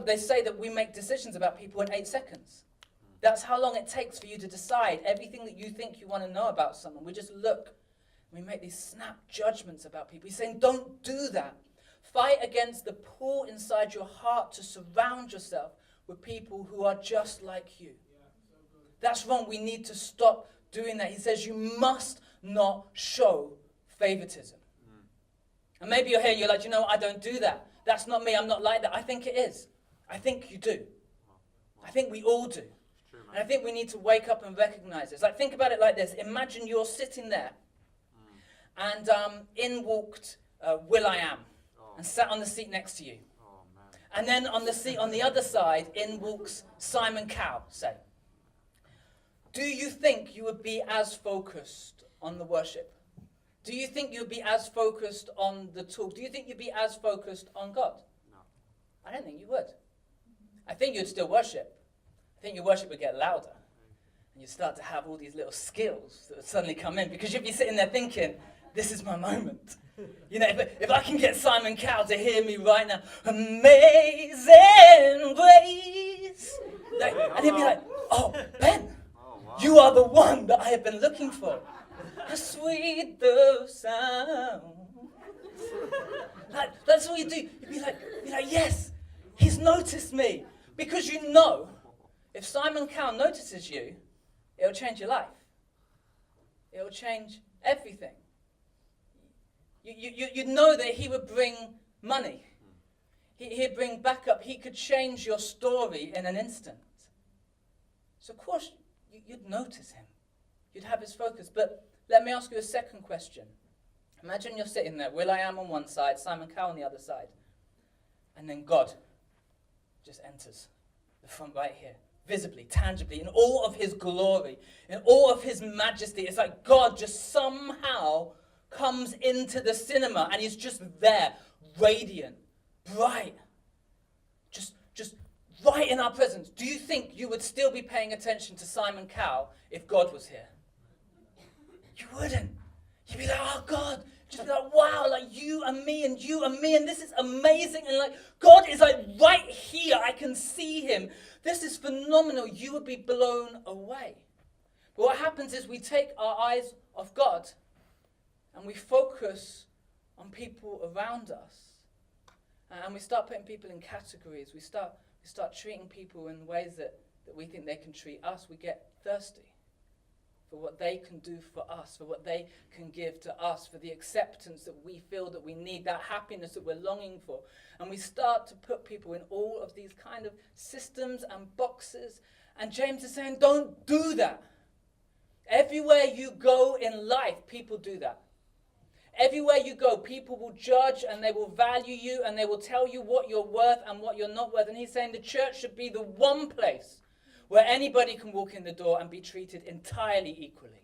They say that we make decisions about people in 8 seconds. That's how long it takes for you to decide everything that you think you want to know about someone. We just look, we make these snap judgments about people. He's saying, don't do that. Fight against the pull inside your heart to surround yourself with people who are just like you. That's wrong. We need to stop doing that. He says you must not show favoritism. And maybe you're here, you're like, you know what, I don't do that. That's not me, I'm not like that. I think it is. I think you do. I think we all do. And I think we need to wake up and recognize this. Like, think about it like this. Imagine you're sitting there, and in walked Will.i.am, and sat on the seat next to you. And then on the seat on the other side, in walks Simon Cowell, say. Do you think you would be as focused on the worship? Do you think you'd be as focused on the talk? Do you think you'd be as focused on God? No. I don't think you would. I think you'd still worship. I think your worship would get louder. And you'd start to have all these little skills that would suddenly come in. Because you'd be sitting there thinking, this is my moment. You know, if I can get Simon Cowell to hear me right now, amazing grace. Like, and he'd be like, oh, Ben, you are the one that I have been looking for. How sweet the sound. That's all you do. You'd be like, yes, he's noticed me. Because you know, if Simon Cowell notices you, it'll change your life. It'll change everything. You know that he would bring money. He'd bring backup. He could change your story in an instant. So of course, you'd notice him. You'd have his focus. But let me ask you a second question. Imagine you're sitting there, Will.i.am on one side, Simon Cowell on the other side. And then God just enters the front right here, visibly, tangibly, in all of his glory, in all of his majesty. It's like God just somehow comes into the cinema and he's just there, radiant, bright, just right in our presence. Do you think you would still be paying attention to Simon Cowell if God was here? You wouldn't. You'd be like, oh God, just be like, wow, like you and me and you and me, and this is amazing, and like God is like right here, I can see him. This is phenomenal. You would be blown away. But what happens is we take our eyes off God and we focus on people around us. And we start putting people in categories. We start treating people in ways that we think they can treat us. We get thirsty for what they can do for us, for what they can give to us, for the acceptance that we feel that we need, that happiness that we're longing for. And we start to put people in all of these kind of systems and boxes. And James is saying, don't do that. Everywhere you go in life, people do that. Everywhere you go, people will judge and they will value you and they will tell you what you're worth and what you're not worth. And he's saying the church should be the one place where anybody can walk in the door and be treated entirely equally.